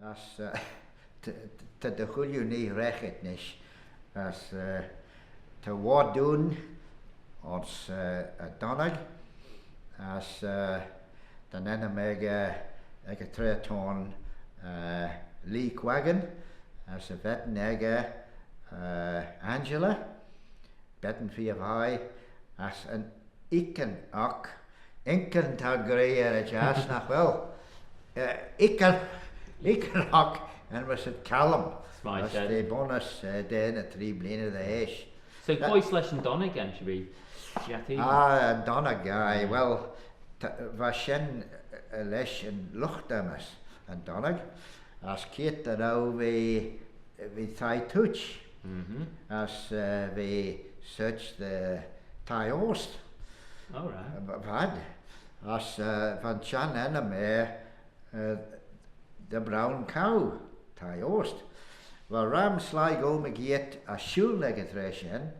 as te de chwilio ni rechet nis as te wadwn ons Donnag as dan enna meg ag tre ton lhiah as veet Angela bedden Thie as an iken ak inken ta grey jas nach wel iken ak en was het Callum as de bonus de 3 bliene de hees. So quite leis an Donnag again should be Donnag guy well was shen leis an luchtamas an Donnag as kiet dat nou we Thie touch as we search the Thie oost. All right. Vad as van Chan enemy the brown cow Thie oost. Well ram slag go me get a shiu legged reshen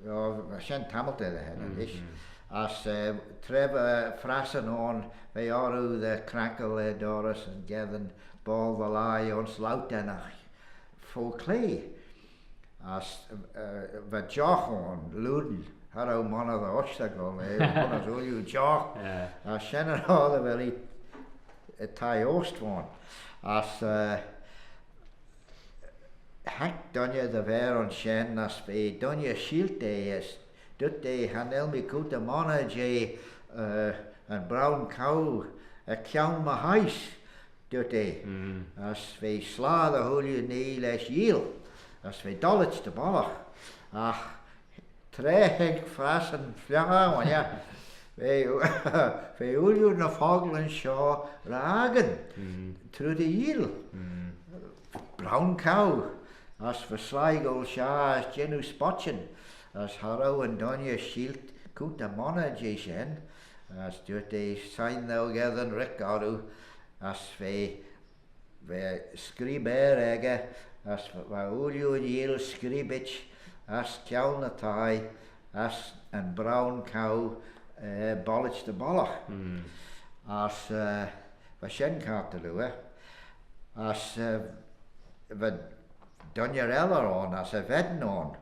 or shen tamelte the hen is as Trevor frassen on they are the crackle Doris and Gavin ball the lie on slautenach for clay as the joch on luden how man of the obstacle man of all you joch as shen all the very Thie oost one as Hank Donnag de ver on shen as be Donnag shield is dut de hanel mi kuta mana je and brown cow a kjaun ma huis dut de as we sla the holy knee les yield as we dollars de ballach ach treg frassen flaga ja we ulju na foglen shoh ragen through the yield brown cow as for Sligo Shah as genu spotchen as Harrow and Donnag shield kuta mana shen as dut de sign thou gather Rick as we scriber ege as va ulju yield scribich as kjaun Thie as and brown cow bollage the bollach as va shen cartelue as va Donnag eller on as a vedden on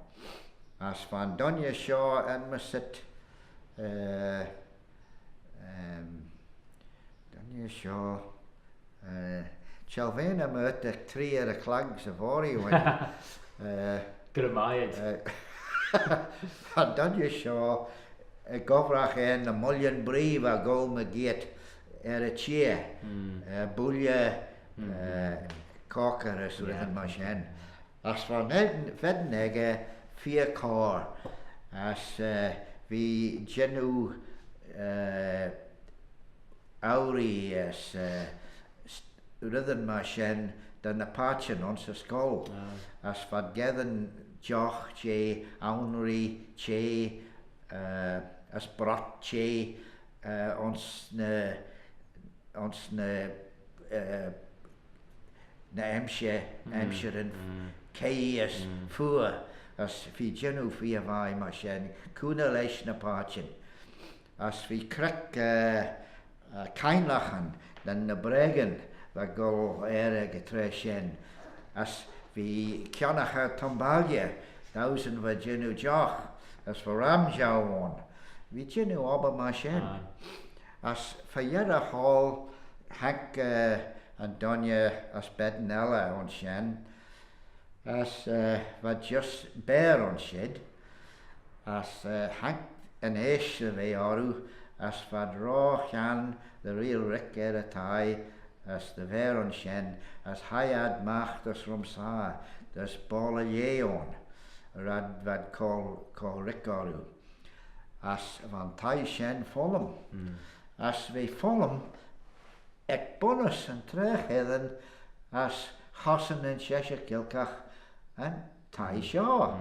as van Donnag shoh en me sit Donnag shoh Chelvena met de 3 clags of ori when Gramaid van Donnag shoh govrach en a mullion brief a go me get a cheer bulje cocker as written my shen as van vedden 4 car as vi genu auri as rhythm ma shen dan a patchen on sa skull as vad gethen joch che aunri che as brat che ons na Hampshire and Kay as fuer as fi genu fi vai ma shen kuna leis na patchen as fi krek kainlachen dan na bregen va go getre shen as vi kjanacha tombalje thousand va genu joch as for ramjawon vi genu oba ma shen as fa yera hall hak and Donnag as bednella on shen as va just bear on shed as hank an ish they aru as va draw chan the real rick Thie as the ver on shen as hiad macht as from sa das ball on rad vad call rick aru as van Thie shen folum as we folum ek bonus en terug heden as Hassan en Cheshire Kilkach en Thie shoh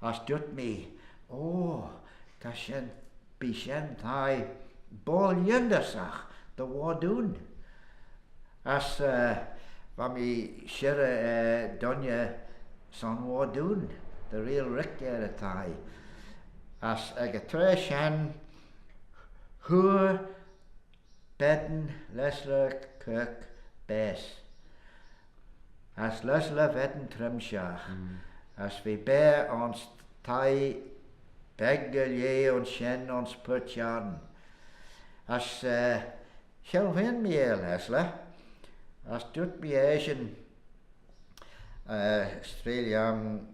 as dut me ta shen bi shen Thie bol yendasach the wadun as van mi shire Donnag son wadun the real Rick Thie as ag tre shen bedden Leslie Kirk Bess as lesle vetten trimshaach, as we bear ons Thie Gaelgey ons shen ons putjarn, as shelvin me lesle, as doet me Asian Australian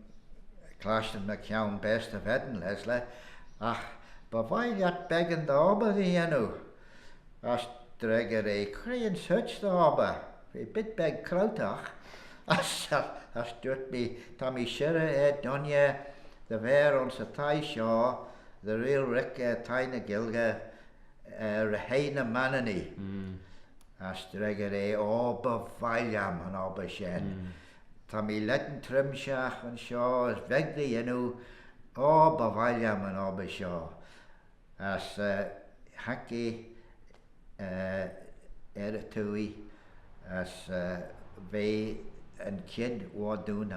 clashen na count best of vetten lesle, ach, bewaillat beggen de ober die as dregger kreien such de ober, we bit beg krautach, as doet me Tommy Shire Donnag, the ver ons Thie shoh, the real rick Thie Gaelgey, heine manani, as dregger ober valiam and ober shen. Tommy letten trimshaach and shoh, as veg the ober valiam and ober shoh, as hacky Thie, as veeit and kid wat doen